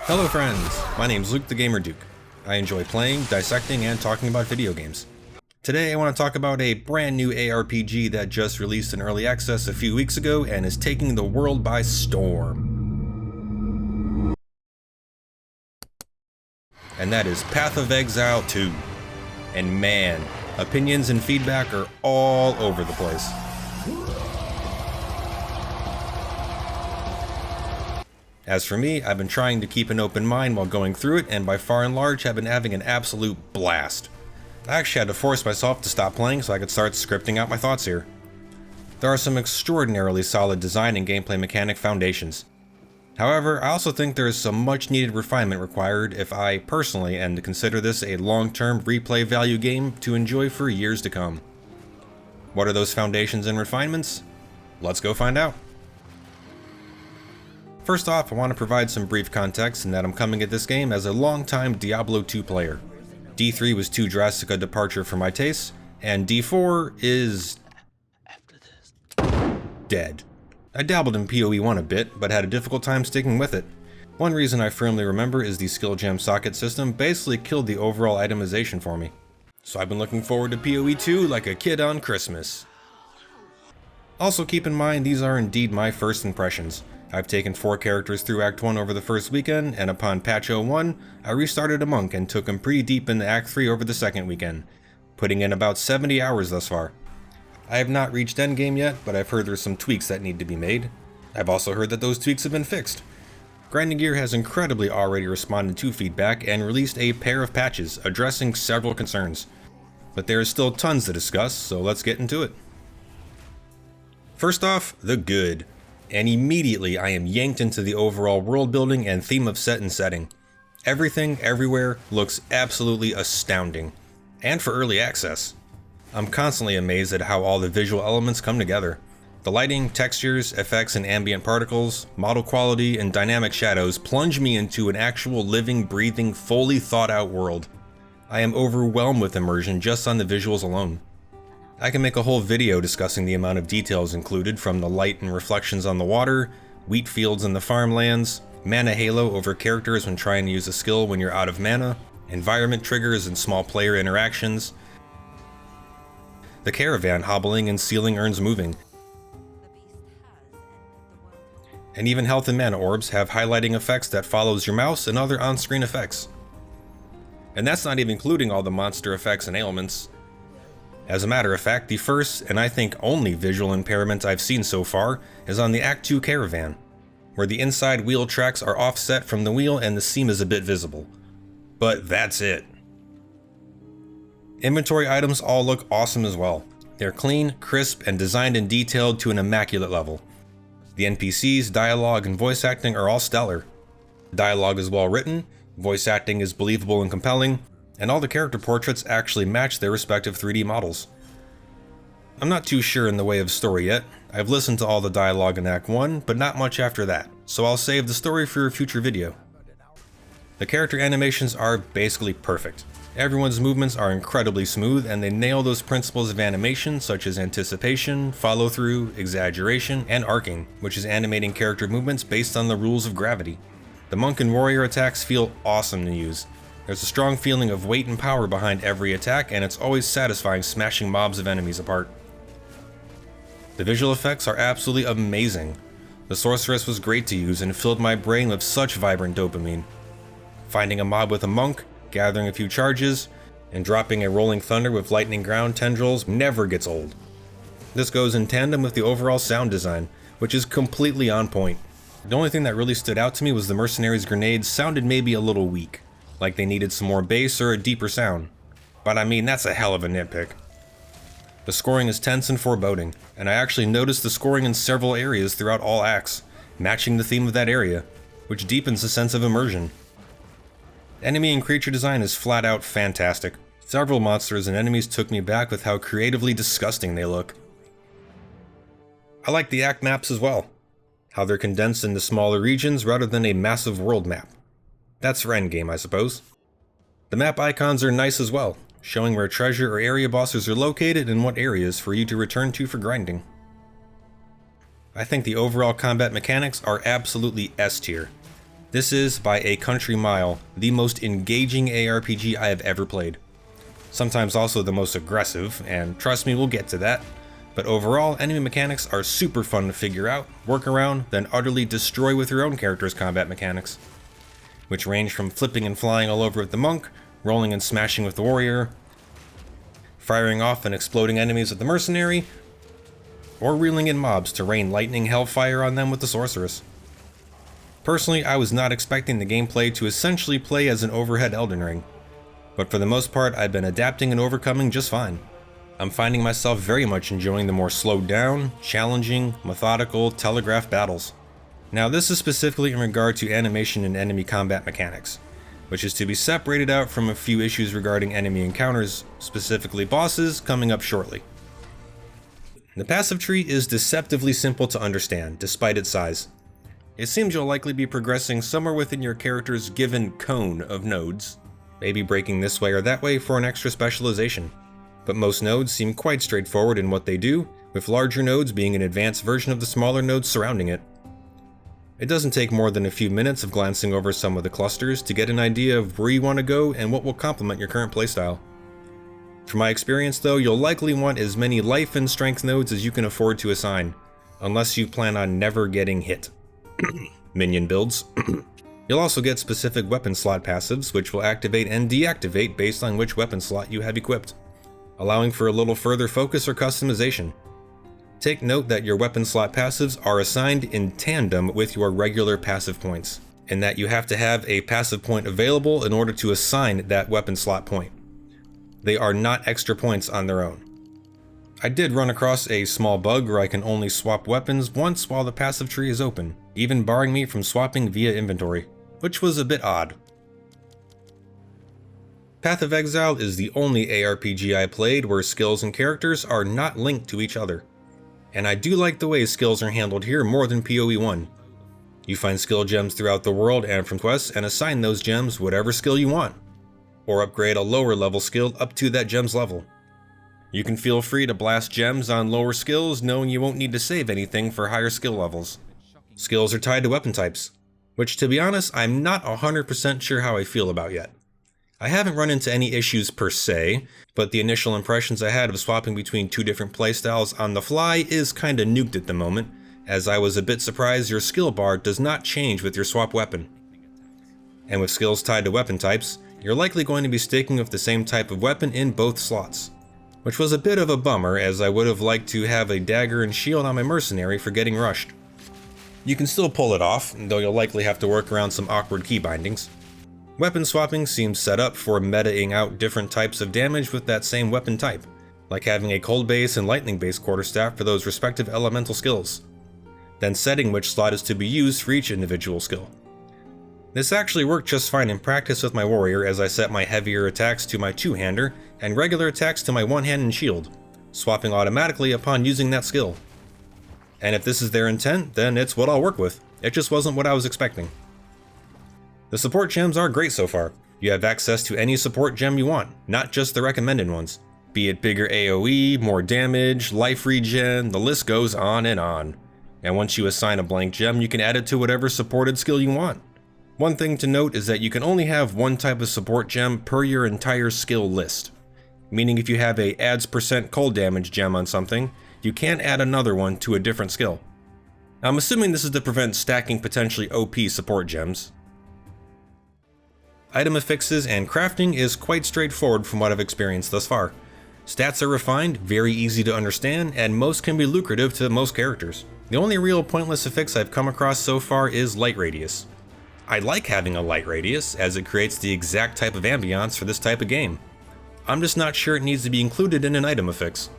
Hello friends, my name's Luke the Gamer Duke. I enjoy playing, dissecting, and talking about video games. Today I want to talk about a brand new ARPG that just released in early access a few weeks ago and is taking the world by storm. And that is Path of Exile 2. And man, opinions and feedback are all over the place. As for me, I've been trying to keep an open mind while going through it, and by far and large have been having an absolute blast. I actually had to force myself to stop playing so I could start scripting out my thoughts here. There are some extraordinarily solid design and gameplay mechanic foundations. However, I also think there is some much needed refinement required if I personally am to consider this a long-term replay value game to enjoy for years to come. What are those foundations and refinements? Let's go find out. First off, I want to provide some brief context in that I'm coming at this game as a long-time Diablo 2 player. D3 was too drastic a departure for my tastes, and D4 is dead. I dabbled in PoE1 a bit, but had a difficult time sticking with it. One reason I firmly remember is the skill gem socket system basically killed the overall itemization for me. So I've been looking forward to PoE2 like a kid on Christmas. Also keep in mind these are indeed my first impressions. I've taken 4 characters through Act 1 over the first weekend, and upon patch 01, I restarted a monk and took him pretty deep into Act 3 over the second weekend, putting in about 70 hours thus far. I have not reached endgame yet, but I've heard there's some tweaks that need to be made. I've also heard that those tweaks have been fixed. Grinding Gear has incredibly already responded to feedback and released a pair of patches addressing several concerns. But there is still tons to discuss, so let's get into it. First off, the good. And immediately I am yanked into the overall world building and theme of set and setting. Everything, everywhere, looks absolutely astounding. And for early access. I'm constantly amazed at how all the visual elements come together. The lighting, textures, effects and ambient particles, model quality, and dynamic shadows plunge me into an actual living, breathing, fully thought out world. I am overwhelmed with immersion just on the visuals alone. I can make a whole video discussing the amount of details included, from the light and reflections on the water, wheat fields in the farmlands, mana halo over characters when trying to use a skill when you're out of mana, environment triggers and small player interactions, the caravan hobbling and ceiling urns moving, and even health and mana orbs have highlighting effects that follows your mouse and other on-screen effects. And that's not even including all the monster effects and ailments. As a matter of fact, the first, and I think only visual impairment I've seen so far, is on the Act 2 caravan, where the inside wheel tracks are offset from the wheel and the seam is a bit visible. But that's it. Inventory items all look awesome as well. They're clean, crisp, and designed and detailed to an immaculate level. The NPCs, dialogue, and voice acting are all stellar. Dialogue is well written, voice acting is believable and compelling, and all the character portraits actually match their respective 3D models. I'm not too sure in the way of story yet. I've listened to all the dialogue in Act 1, but not much after that, so I'll save the story for a future video. The character animations are basically perfect. Everyone's movements are incredibly smooth, and they nail those principles of animation such as anticipation, follow-through, exaggeration, and arcing, which is animating character movements based on the rules of gravity. The monk and warrior attacks feel awesome to use. There's a strong feeling of weight and power behind every attack, and it's always satisfying smashing mobs of enemies apart. The visual effects are absolutely amazing. The sorceress was great to use and filled my brain with such vibrant dopamine. Finding a mob with a monk, gathering a few charges, and dropping a rolling thunder with lightning ground tendrils never gets old. This goes in tandem with the overall sound design, which is completely on point. The only thing that really stood out to me was the mercenaries' grenades sounded maybe a little weak, like they needed some more bass or a deeper sound. But I mean, that's a hell of a nitpick. The scoring is tense and foreboding, and I actually noticed the scoring in several areas throughout all acts, matching the theme of that area, which deepens the sense of immersion. Enemy and creature design is flat out fantastic. Several monsters and enemies took me back with how creatively disgusting they look. I like the act maps as well, how they're condensed into smaller regions rather than a massive world map. That's for endgame, I suppose. The map icons are nice as well, showing where treasure or area bosses are located and what areas for you to return to for grinding. I think the overall combat mechanics are absolutely S tier. This is, by a country mile, the most engaging ARPG I have ever played. Sometimes also the most aggressive, and trust me, we'll get to that. But overall, enemy mechanics are super fun to figure out, work around, then utterly destroy with your own character's combat mechanics, which range from flipping and flying all over with the monk, rolling and smashing with the warrior, firing off and exploding enemies with the mercenary, or reeling in mobs to rain lightning hellfire on them with the sorceress. Personally, I was not expecting the gameplay to essentially play as an overhead Elden Ring, but for the most part I've been adapting and overcoming just fine. I'm finding myself very much enjoying the more slowed down, challenging, methodical, telegraphed battles. Now this is specifically in regard to animation and enemy combat mechanics, which is to be separated out from a few issues regarding enemy encounters, specifically bosses, coming up shortly. The passive tree is deceptively simple to understand, despite its size. It seems you'll likely be progressing somewhere within your character's given cone of nodes, maybe breaking this way or that way for an extra specialization. But most nodes seem quite straightforward in what they do, with larger nodes being an advanced version of the smaller nodes surrounding it. It doesn't take more than a few minutes of glancing over some of the clusters to get an idea of where you want to go and what will complement your current playstyle. From my experience though, you'll likely want as many life and strength nodes as you can afford to assign, unless you plan on never getting hit. Minion builds. You'll also get specific weapon slot passives which will activate and deactivate based on which weapon slot you have equipped, allowing for a little further focus or customization. Take note that your weapon slot passives are assigned in tandem with your regular passive points, and that you have to have a passive point available in order to assign that weapon slot point. They are not extra points on their own. I did run across a small bug where I can only swap weapons once while the passive tree is open, even barring me from swapping via inventory, which was a bit odd. Path of Exile is the only ARPG I played where skills and characters are not linked to each other, and I do like the way skills are handled here more than PoE1. You find skill gems throughout the world and from quests and assign those gems whatever skill you want, or upgrade a lower level skill up to that gem's level. You can feel free to blast gems on lower skills knowing you won't need to save anything for higher skill levels. Skills are tied to weapon types, which to be honest I'm not 100% sure how I feel about yet. I haven't run into any issues per se, but the initial impressions I had of swapping between two different playstyles on the fly is kinda nuked at the moment, as I was a bit surprised your skill bar does not change with your swap weapon. And with skills tied to weapon types, you're likely going to be sticking with the same type of weapon in both slots, which was a bit of a bummer as I would have liked to have a dagger and shield on my mercenary for getting rushed. You can still pull it off, though you'll likely have to work around some awkward key bindings. Weapon swapping seems set up for metaing out different types of damage with that same weapon type, like having a cold base and lightning base quarterstaff for those respective elemental skills, then setting which slot is to be used for each individual skill. This actually worked just fine in practice with my warrior as I set my heavier attacks to my two-hander and regular attacks to my one-hand and shield, swapping automatically upon using that skill. And if this is their intent, then it's what I'll work with. It just wasn't what I was expecting. The support gems are great so far. You have access to any support gem you want, not just the recommended ones. Be it bigger AoE, more damage, life regen, the list goes on. And once you assign a blank gem, you can add it to whatever supported skill you want. One thing to note is that you can only have one type of support gem per your entire skill list, meaning if you have a adds % cold damage gem on something, you can't add another one to a different skill. I'm assuming this is to prevent stacking potentially OP support gems. Item affixes and crafting is quite straightforward from what I've experienced thus far. Stats are refined, very easy to understand, and most can be lucrative to most characters. The only real pointless affix I've come across so far is light radius. I like having a light radius, as it creates the exact type of ambiance for this type of game. I'm just not sure it needs to be included in an item affix.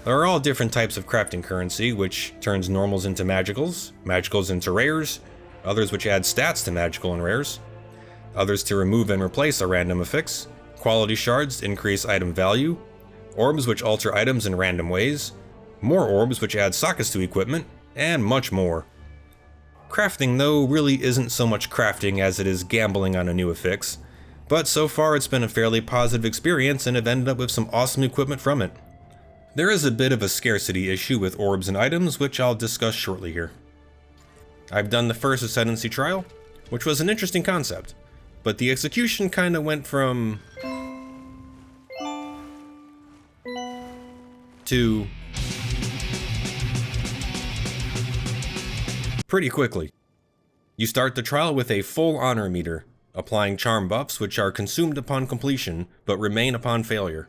There are all different types of crafting currency, which turns normals into magicals, magicals into rares, others which add stats to magical and rares, others to remove and replace a random affix, quality shards increase item value, orbs which alter items in random ways, more orbs which add sockets to equipment, and much more. Crafting, though, really isn't so much crafting as it is gambling on a new affix, but so far it's been a fairly positive experience and I've ended up with some awesome equipment from it. There is a bit of a scarcity issue with orbs and items, which I'll discuss shortly here. I've done the first Ascendancy trial, which was an interesting concept, but the execution kinda went from to pretty quickly. You start the trial with a full honor meter, applying charm buffs which are consumed upon completion, but remain upon failure.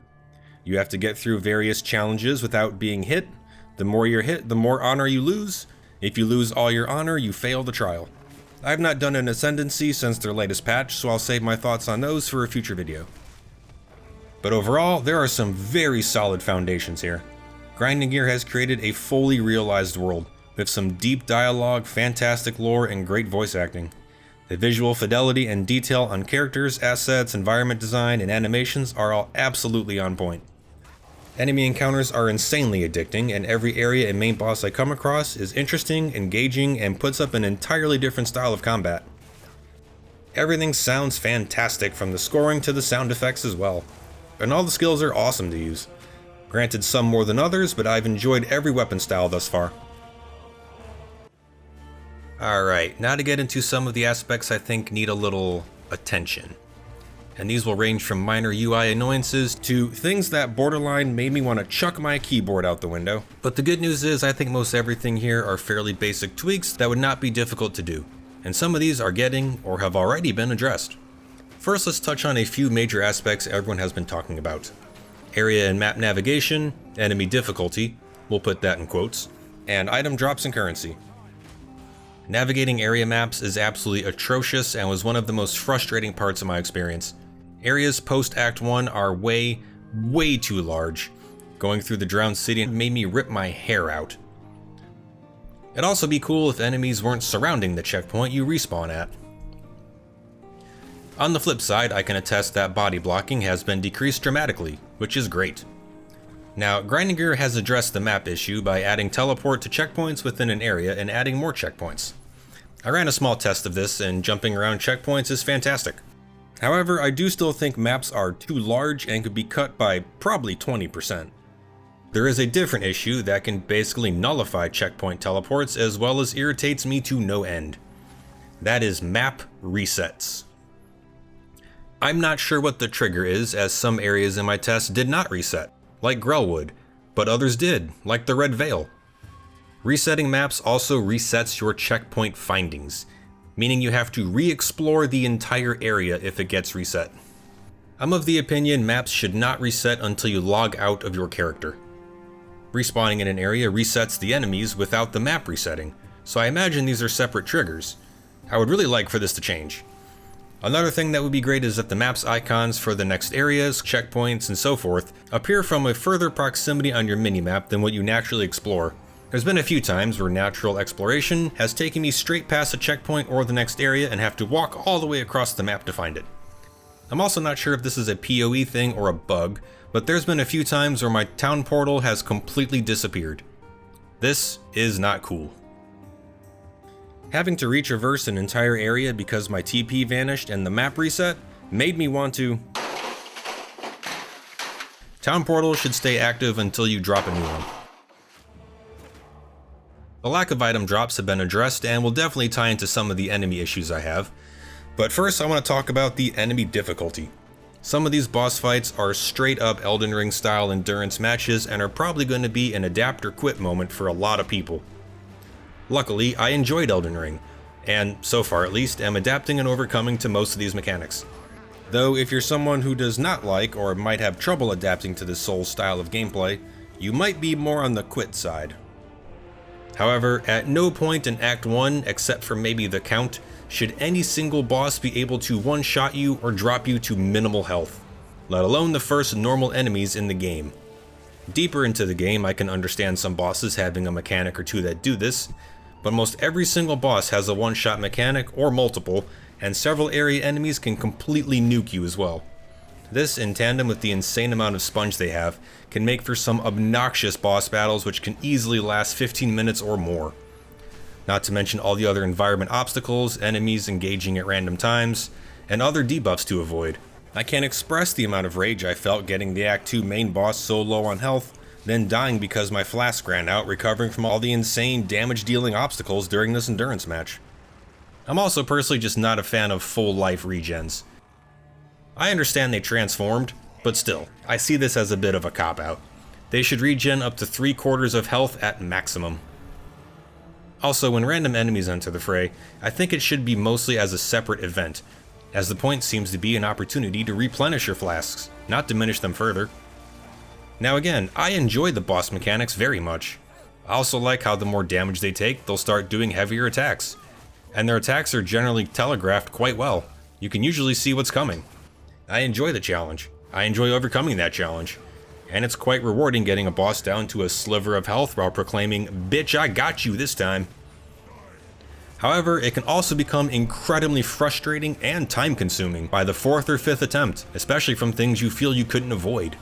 You have to get through various challenges without being hit. The more you're hit, the more honor you lose. If you lose all your honor, you fail the trial. I've not done an Ascendancy since their latest patch, so I'll save my thoughts on those for a future video. But overall, there are some very solid foundations here. Grinding Gear has created a fully realized world, with some deep dialogue, fantastic lore, and great voice acting. The visual fidelity and detail on characters, assets, environment design, and animations are all absolutely on point. Enemy encounters are insanely addicting, and every area and main boss I come across is interesting, engaging, and puts up an entirely different style of combat. Everything sounds fantastic, from the scoring to the sound effects as well. And all the skills are awesome to use. Granted, some more than others, but I've enjoyed every weapon style thus far. Alright, now to get into some of the aspects I think need a little attention. And these will range from minor UI annoyances to things that borderline made me want to chuck my keyboard out the window. But the good news is I think most everything here are fairly basic tweaks that would not be difficult to do. And some of these are getting or have already been addressed. First, let's touch on a few major aspects everyone has been talking about. Area and map navigation, enemy difficulty, we'll put that in quotes, and item drops and currency. Navigating area maps is absolutely atrocious and was one of the most frustrating parts of my experience. Areas post Act 1 are way too large. Going through the drowned city made me rip my hair out. It'd also be cool if enemies weren't surrounding the checkpoint you respawn at. On the flip side, I can attest that body blocking has been decreased dramatically, which is great. Now, Grinding Gear has addressed the map issue by adding teleport to checkpoints within an area and adding more checkpoints. I ran a small test of this, and jumping around checkpoints is fantastic. However, I do still think maps are too large and could be cut by probably 20%. There is a different issue that can basically nullify checkpoint teleports as well as irritates me to no end. That is map resets. I'm not sure what the trigger is, as some areas in my test did not reset, like Grellwood, but others did, like the Red Veil. Resetting maps also resets your checkpoint findings, meaning you have to re-explore the entire area if it gets reset. I'm of the opinion maps should not reset until you log out of your character. Respawning in an area resets the enemies without the map resetting, so I imagine these are separate triggers. I would really like for this to change. Another thing that would be great is that the map's icons for the next areas, checkpoints, and so forth appear from a further proximity on your minimap than what you naturally explore. There's been a few times where natural exploration has taken me straight past a checkpoint or the next area and have to walk all the way across the map to find it. I'm also not sure if this is a PoE thing or a bug, but there's been a few times where my town portal has completely disappeared. This is not cool. Having to retraverse an entire area because my TP vanished and the map reset made me want to. Town portals should stay active until you drop a new one. The lack of item drops have been addressed and will definitely tie into some of the enemy issues I have. But first I want to talk about the enemy difficulty. Some of these boss fights are straight up Elden Ring style endurance matches and are probably going to be an adapt or quit moment for a lot of people. Luckily, I enjoyed Elden Ring, and so far at least am adapting and overcoming to most of these mechanics. Though if you're someone who does not like or might have trouble adapting to this Souls style of gameplay, you might be more on the quit side. However, at no point in Act 1, except for maybe the Count, should any single boss be able to one-shot you or drop you to minimal health, let alone the first normal enemies in the game. Deeper into the game, I can understand some bosses having a mechanic or two that do this, but most every single boss has a one-shot mechanic or multiple, and several area enemies can completely nuke you as well. This, in tandem with the insane amount of sponge they have, can make for some obnoxious boss battles which can easily last 15 minutes or more. Not to mention all the other environment obstacles, enemies engaging at random times, and other debuffs to avoid. I can't express the amount of rage I felt getting the Act 2 main boss so low on health, then dying because my flask ran out recovering from all the insane damage-dealing obstacles during this endurance match. I'm also personally just not a fan of full life regens. I understand they transformed, but still, I see this as a bit of a cop-out. They should regen up to 3/4 of health at maximum. Also, when random enemies enter the fray, I think it should be mostly as a separate event, as the point seems to be an opportunity to replenish your flasks, not diminish them further. Now again, I enjoy the boss mechanics very much. I also like how the more damage they take, they'll start doing heavier attacks. And their attacks are generally telegraphed quite well. You can usually see what's coming. I enjoy the challenge. I enjoy overcoming that challenge. And it's quite rewarding getting a boss down to a sliver of health while proclaiming, "Bitch, I got you this time." However, it can also become incredibly frustrating and time-consuming by the 4th or 5th attempt, especially from things you feel you couldn't avoid.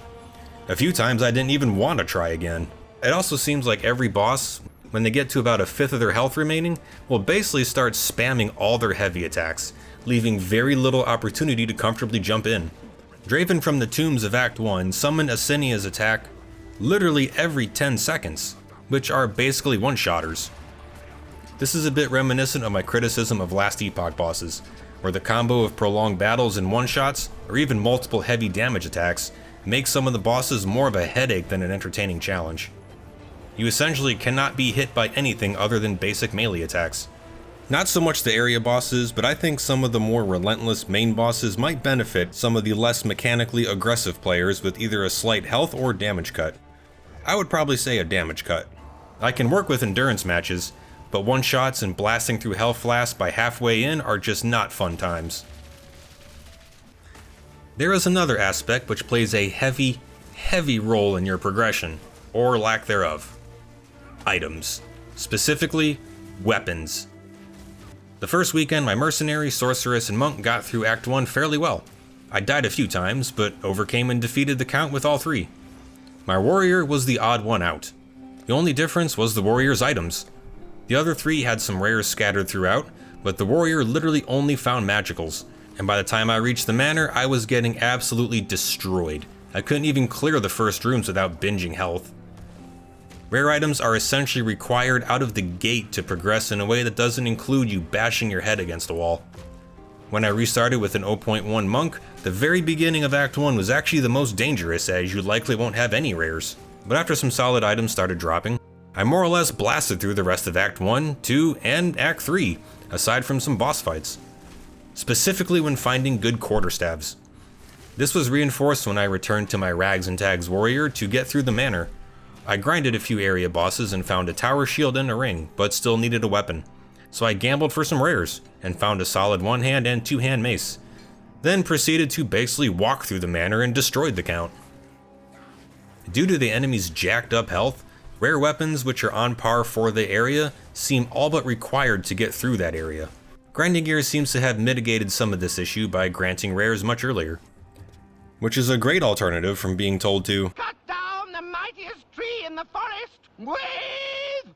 A few times I didn't even want to try again. It also seems like every boss, when they get to about a 5th of their health remaining, will basically start spamming all their heavy attacks, leaving very little opportunity to comfortably jump in. Draven from the Tombs of Act 1 summon Ascendancy's attack literally every 10 seconds, which are basically one-shotters. This is a bit reminiscent of my criticism of Last Epoch bosses, where the combo of prolonged battles and one-shots, or even multiple heavy damage attacks, makes some of the bosses more of a headache than an entertaining challenge. You essentially cannot be hit by anything other than basic melee attacks. Not so much the area bosses, but I think some of the more relentless main bosses might benefit some of the less mechanically aggressive players with either a slight health or damage cut. I would probably say a damage cut. I can work with endurance matches, but one-shots and blasting through health flasks by halfway in are just not fun times. There is another aspect which plays a heavy role in your progression, or lack thereof. Items. Specifically, weapons. The first weekend, my mercenary, sorceress, and monk got through Act 1 fairly well. I died a few times, but overcame and defeated the count with all 3. My warrior was the odd one out. The only difference was the warrior's items. The other 3 had some rares scattered throughout, but the warrior literally only found magicals, and by the time I reached the manor, I was getting absolutely destroyed. I couldn't even clear the first rooms without binging health. Rare items are essentially required out of the gate to progress in a way that doesn't include you bashing your head against a wall. When I restarted with an 0.1 monk, the very beginning of Act 1 was actually the most dangerous, as you likely won't have any rares. But after some solid items started dropping, I more or less blasted through the rest of Act 1, 2, and Act 3, aside from some boss fights. Specifically when finding good quarterstaves. This was reinforced when I returned to my Rags and Tags warrior to get through the manor. I grinded a few area bosses and found a tower shield and a ring, but still needed a weapon. So I gambled for some rares, and found a solid 1-hand and 2-hand mace. Then proceeded to basically walk through the manor and destroyed the count. Due to the enemy's jacked up health, rare weapons which are on par for the area seem all but required to get through that area. Grinding Gear seems to have mitigated some of this issue by granting rares much earlier, which is a great alternative from being told to cut down the mightiest tree in the forest with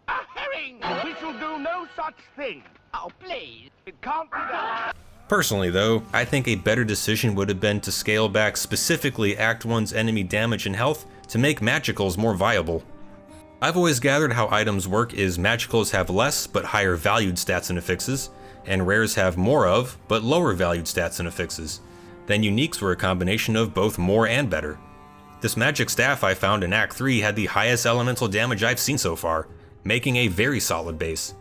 a herring. We shall do no such thing. Oh, please. It can't be done. Personally though, I think a better decision would have been to scale back specifically Act 1's enemy damage and health to make magicals more viable. I've always gathered how items work is magicals have less but higher valued stats and affixes, and rares have more of but lower valued stats and affixes. Then uniques were a combination of both more and better. This magic staff I found in Act 3 had the highest elemental damage I've seen so far, making a very solid base.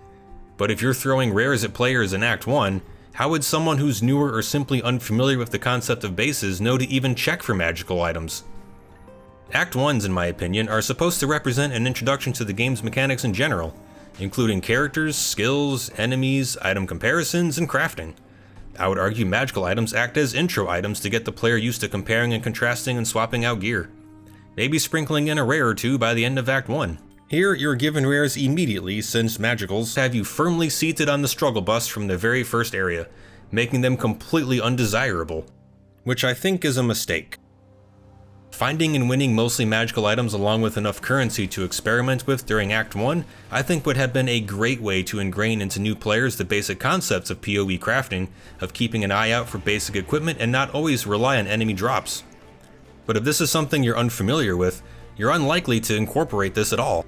But if you're throwing rares at players in Act 1, how would someone who's newer or simply unfamiliar with the concept of bases know to even check for magical items? Act 1s, in my opinion, are supposed to represent an introduction to the game's mechanics in general, including characters, skills, enemies, item comparisons, and crafting. I would argue magical items act as intro items to get the player used to comparing and contrasting and swapping out gear. Maybe sprinkling in a rare or two by the end of Act 1. Here, you're given rares immediately since magicals have you firmly seated on the struggle bus from the very first area, making them completely undesirable, which I think is a mistake. Finding and winning mostly magical items along with enough currency to experiment with during Act 1, I think would have been a great way to ingrain into new players the basic concepts of PoE crafting, of keeping an eye out for basic equipment and not always rely on enemy drops. But if this is something you're unfamiliar with, you're unlikely to incorporate this at all.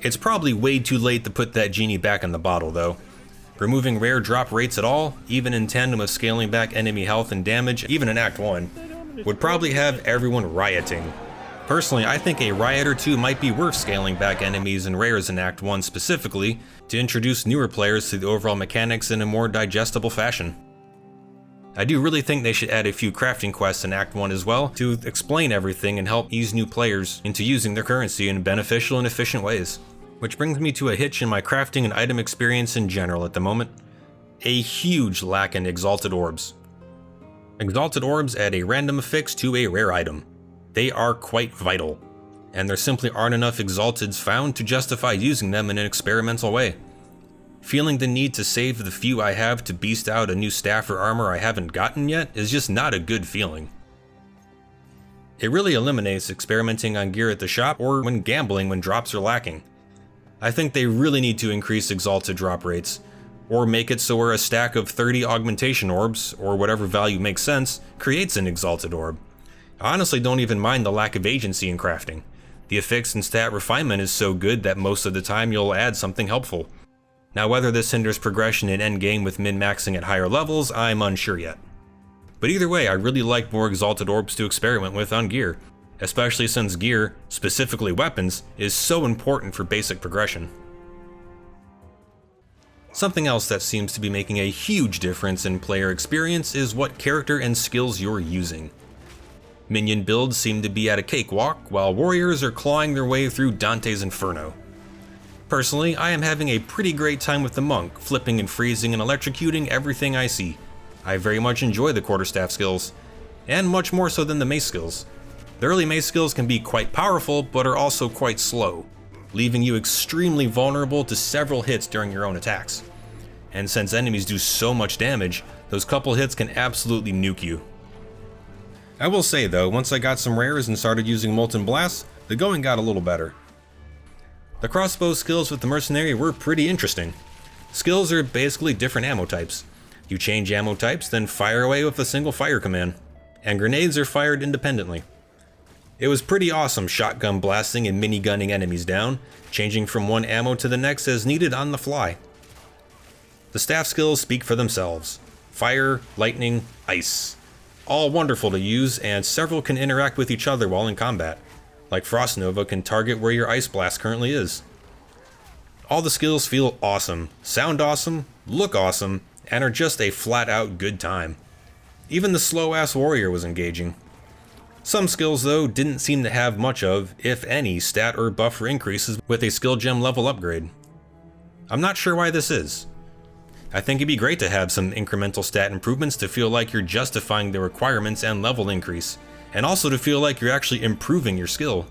It's probably way too late to put that genie back in the bottle though. Removing rare drop rates at all, even in tandem with scaling back enemy health and damage, even in Act 1, would probably have everyone rioting. Personally, I think a riot or two might be worth scaling back enemies and rares in Act 1 specifically, to introduce newer players to the overall mechanics in a more digestible fashion. I do really think they should add a few crafting quests in Act 1 as well, to explain everything and help ease new players into using their currency in beneficial and efficient ways. Which brings me to a hitch in my crafting and item experience in general at the moment. A huge lack in Exalted Orbs. Exalted Orbs add a random affix to a rare item. They are quite vital, and there simply aren't enough Exalteds found to justify using them in an experimental way. Feeling the need to save the few I have to beast out a new staff or armor I haven't gotten yet is just not a good feeling. It really eliminates experimenting on gear at the shop or when gambling when drops are lacking. I think they really need to increase Exalted drop rates, or make it so where a stack of 30 augmentation orbs, or whatever value makes sense, creates an Exalted orb. I honestly don't even mind the lack of agency in crafting. The affix and stat refinement is so good that most of the time you'll add something helpful. Now whether this hinders progression in endgame with min-maxing at higher levels, I'm unsure yet. But either way, I really like more Exalted orbs to experiment with on gear, especially since gear, specifically weapons, is so important for basic progression. Something else that seems to be making a huge difference in player experience is what character and skills you're using. Minion builds seem to be at a cakewalk, while warriors are clawing their way through Dante's Inferno. Personally, I am having a pretty great time with the monk, flipping and freezing and electrocuting everything I see. I very much enjoy the quarterstaff skills, and much more so than the mace skills. The early mace skills can be quite powerful, but are also quite slow, leaving you extremely vulnerable to several hits during your own attacks. And since enemies do so much damage, those couple hits can absolutely nuke you. I will say though, once I got some rares and started using Molten Blast, the going got a little better. The crossbow skills with the mercenary were pretty interesting. Skills are basically different ammo types. You change ammo types, then fire away with a single fire command, and grenades are fired independently. It was pretty awesome shotgun blasting and minigunning enemies down, changing from one ammo to the next as needed on the fly. The staff skills speak for themselves. Fire, lightning, ice. All wonderful to use, and several can interact with each other while in combat. Like Frost Nova can target where your ice blast currently is. All the skills feel awesome, sound awesome, look awesome, and are just a flat out good time. Even the slow ass warrior was engaging. Some skills though didn't seem to have much of, if any, stat or buffer increases with a skill gem level upgrade. I'm not sure why this is. I think it'd be great to have some incremental stat improvements to feel like you're justifying the requirements and level increase, and also to feel like you're actually improving your skill.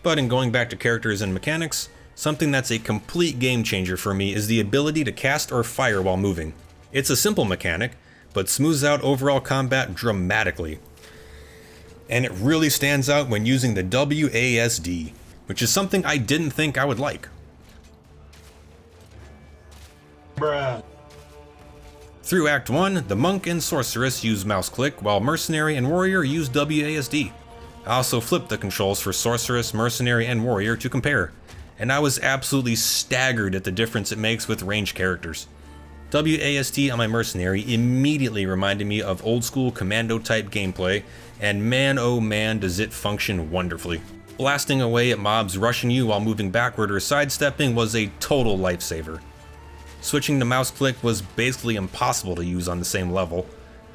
But in going back to characters and mechanics, something that's a complete game changer for me is the ability to cast or fire while moving. It's a simple mechanic, but smooths out overall combat dramatically. And it really stands out when using the WASD, which is something I didn't think I would like. Bruh. Through Act 1, the Monk and Sorceress use mouse click, while Mercenary and Warrior use WASD. I also flipped the controls for Sorceress, Mercenary, and Warrior to compare, and I was absolutely staggered at the difference it makes with ranged characters. WASD on my Mercenary immediately reminded me of old school commando type gameplay, and man oh man does it function wonderfully. Blasting away at mobs rushing you while moving backward or sidestepping was a total lifesaver. Switching to mouse click was basically impossible to use on the same level.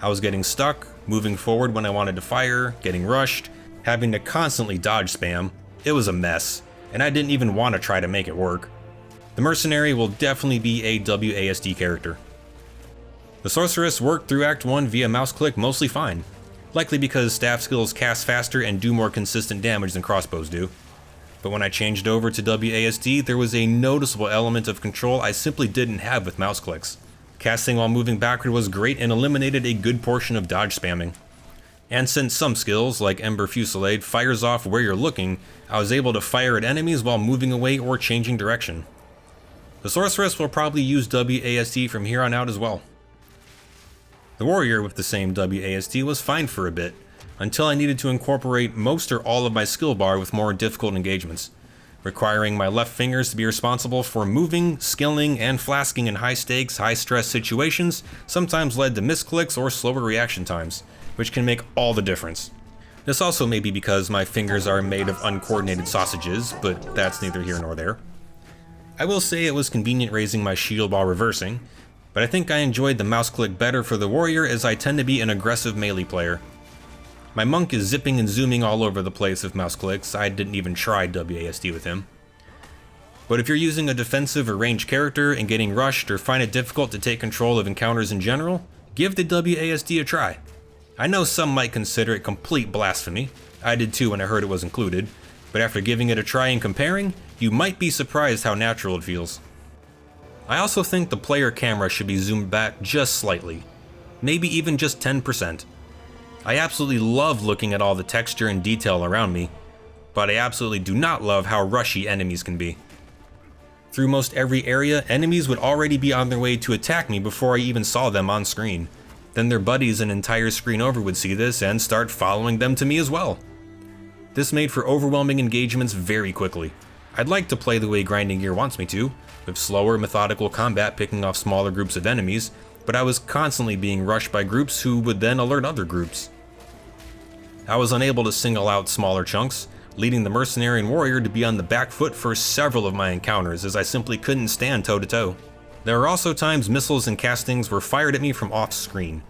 I was getting stuck, moving forward when I wanted to fire, getting rushed, having to constantly dodge spam. It was a mess, and I didn't even want to try to make it work. The Mercenary will definitely be a WASD character. The Sorceress worked through Act 1 via mouse click mostly fine, likely because staff skills cast faster and do more consistent damage than crossbows do. But when I changed over to WASD, there was a noticeable element of control I simply didn't have with mouse clicks. Casting while moving backward was great and eliminated a good portion of dodge spamming. And since some skills, like Ember Fusillade, fires off where you're looking, I was able to fire at enemies while moving away or changing direction. The Sorceress will probably use WASD from here on out as well. The Warrior with the same WASD was fine for a bit, until I needed to incorporate most or all of my skill bar with more difficult engagements. requiring my left fingers to be responsible for moving, skilling, and flasking in high-stakes, high-stress situations sometimes led to misclicks or slower reaction times, which can make all the difference. This also may be because my fingers are made of uncoordinated sausages, but that's neither here nor there. I will say it was convenient raising my shield while reversing, but I think I enjoyed the mouse click better for the warrior as I tend to be an aggressive melee player. My monk is zipping and zooming all over the place with mouse clicks. I didn't even try WASD with him. But if you're using a defensive or ranged character and getting rushed or find it difficult to take control of encounters in general, give the WASD a try. I know some might consider it complete blasphemy. I did too when I heard it was included, but after giving it a try and comparing, you might be surprised how natural it feels. I also think the player camera should be zoomed back just slightly, maybe even just 10%. I absolutely love looking at all the texture and detail around me, but I absolutely do not love how rushy enemies can be. Through most every area, enemies would already be on their way to attack me before I even saw them on screen. Then their buddies an entire screen over would see this and start following them to me as well. This made for overwhelming engagements very quickly. I'd like to play the way Grinding Gear wants me to, with slower, methodical combat picking off smaller groups of enemies, but I was constantly being rushed by groups who would then alert other groups. I was unable to single out smaller chunks, leading the mercenary and warrior to be on the back foot for several of my encounters as I simply couldn't stand toe-to-toe. There were also times missiles and castings were fired at me from off-screen.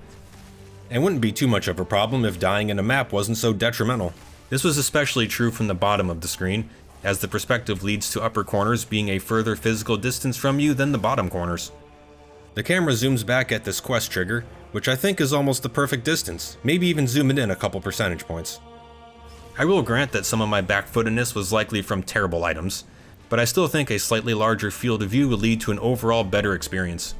It wouldn't be too much of a problem if dying in a map wasn't so detrimental. This was especially true from the bottom of the screen, as the perspective leads to upper corners being a further physical distance from you than the bottom corners. The camera zooms back at this quest trigger, which I think is almost the perfect distance, maybe even zooming in a couple percentage points. I will grant that some of my backfootedness was likely from terrible items, but I still think a slightly larger field of view would lead to an overall better experience.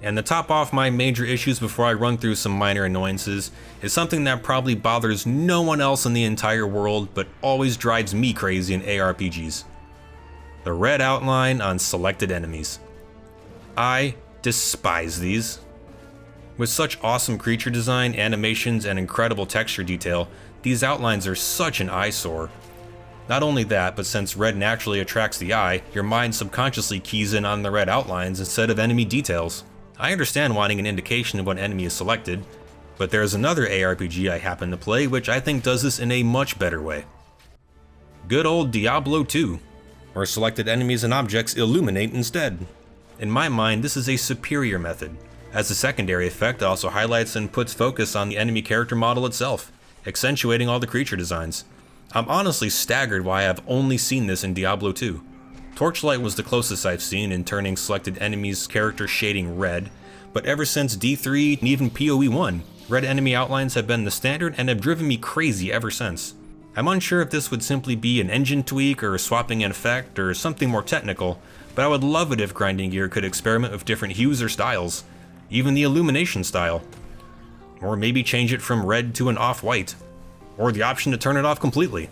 And to top off my major issues before I run through some minor annoyances is something that probably bothers no one else in the entire world but always drives me crazy in ARPGs. The red outline on selected enemies. I despise these. With such awesome creature design, animations, and incredible texture detail, these outlines are such an eyesore. Not only that, but since red naturally attracts the eye, your mind subconsciously keys in on the red outlines instead of enemy details. I understand wanting an indication of what enemy is selected, but there's another ARPG I happen to play which I think does this in a much better way. Good old Diablo 2, where selected enemies and objects illuminate instead. In my mind, this is a superior method. As a secondary effect, it also highlights and puts focus on the enemy character model itself, accentuating all the creature designs. I'm honestly staggered why I have only seen this in Diablo 2. Torchlight was the closest I've seen in turning selected enemies' character shading red, but ever since D3 and even PoE1, red enemy outlines have been the standard and have driven me crazy ever since. I'm unsure if this would simply be an engine tweak or swapping an effect or something more technical, but I would love it if Grinding Gear could experiment with different hues or styles, even the illumination style. Or maybe change it from red to an off-white, or the option to turn it off completely.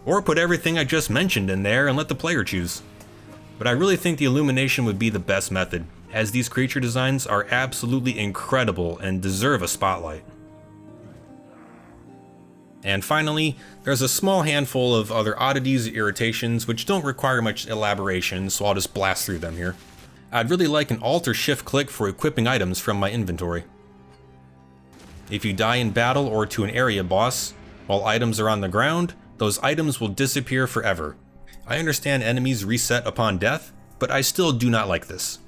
Or put everything I just mentioned in there and let the player choose. But I really think the illumination would be the best method, as these creature designs are absolutely incredible and deserve a spotlight. And finally, there's a small handful of other oddities or irritations which don't require much elaboration, so I'll just blast through them here. I'd really like an Alt or Shift click for equipping items from my inventory. If you die in battle or to an area boss, while items are on the ground, those items will disappear forever. I understand enemies reset upon death, but I still do not like this.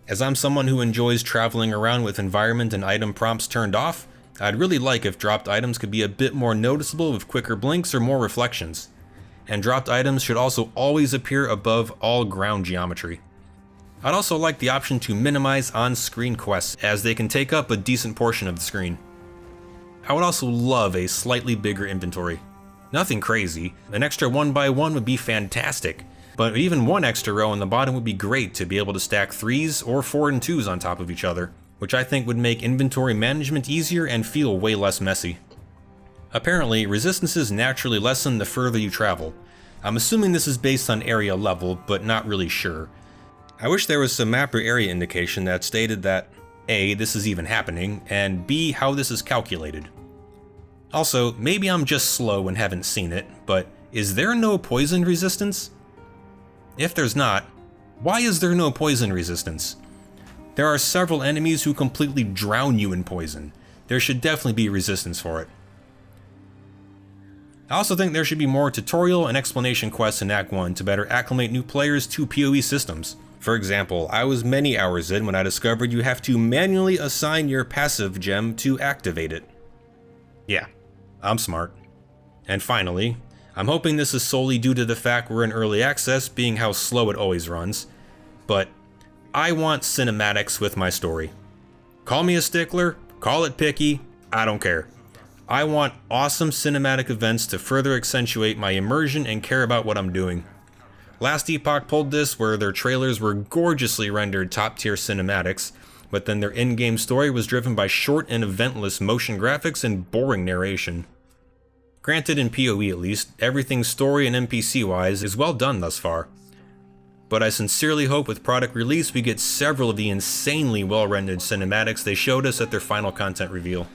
As I'm someone who enjoys traveling around with environment and item prompts turned off, I'd really like if dropped items could be a bit more noticeable with quicker blinks or more reflections. And dropped items should also always appear above all ground geometry. I'd also like the option to minimize on-screen quests, as they can take up a decent portion of the screen. I would also love a slightly bigger inventory. Nothing crazy, an extra 1x1 would be fantastic, but even one extra row on the bottom would be great to be able to stack 3s or 4 and 2s on top of each other, which I think would make inventory management easier and feel way less messy. Apparently, resistances naturally lessen the further you travel. I'm assuming this is based on area level, but not really sure. I wish there was some map or area indication that stated that A, this is even happening, and B, how this is calculated. Also, maybe I'm just slow and haven't seen it, but is there no poison resistance? If there's not, why is there no poison resistance? There are several enemies who completely drown you in poison. There should definitely be resistance for it. I also think there should be more tutorial and explanation quests in Act 1 to better acclimate new players to PoE systems. For example, I was many hours in when I discovered you have to manually assign your passive gem to activate it. Yeah, I'm smart. And finally, I'm hoping this is solely due to the fact we're in early access, being how slow it always runs, but I want cinematics with my story. Call me a stickler, call it picky, I don't care. I want awesome cinematic events to further accentuate my immersion and care about what I'm doing. Last Epoch pulled this, where their trailers were gorgeously rendered top-tier cinematics, but then their in-game story was driven by short and eventless motion graphics and boring narration. Granted, in PoE at least, everything story and NPC-wise is well done thus far. But I sincerely hope with product release we get several of the insanely well-rendered cinematics they showed us at their final content reveal.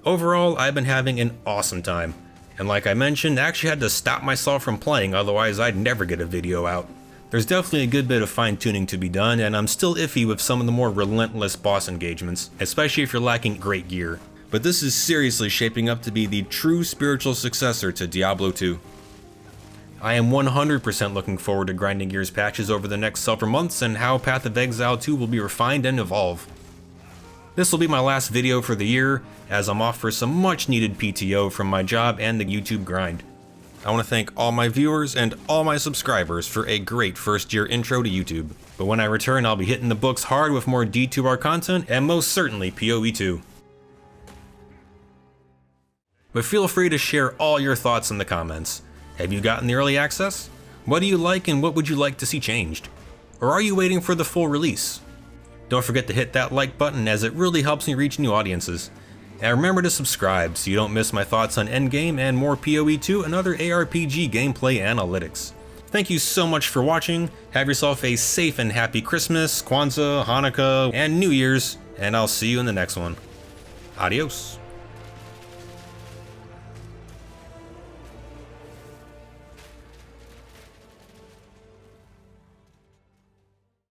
Overall, I've been having an awesome time, and like I mentioned, I actually had to stop myself from playing, otherwise I'd never get a video out. There's definitely a good bit of fine-tuning to be done, and I'm still iffy with some of the more relentless boss engagements, especially if you're lacking great gear. But this is seriously shaping up to be the true spiritual successor to Diablo 2. I am 100% looking forward to grinding Gears patches over the next several months and how Path of Exile 2 will be refined and evolve. This will be my last video for the year, as I'm off for some much needed PTO from my job and the YouTube grind. I want to thank all my viewers and all my subscribers for a great first year intro to YouTube. But when I return, I'll be hitting the books hard with more D2R content and most certainly PoE2. But feel free to share all your thoughts in the comments. Have you gotten the early access? What do you like and what would you like to see changed? Or are you waiting for the full release? Don't forget to hit that like button, as it really helps me reach new audiences. And remember to subscribe so you don't miss my thoughts on Endgame and more PoE2 and other ARPG gameplay analytics. Thank you so much for watching, have yourself a safe and happy Christmas, Kwanzaa, Hanukkah, and New Year's, and I'll see you in the next one. Adios.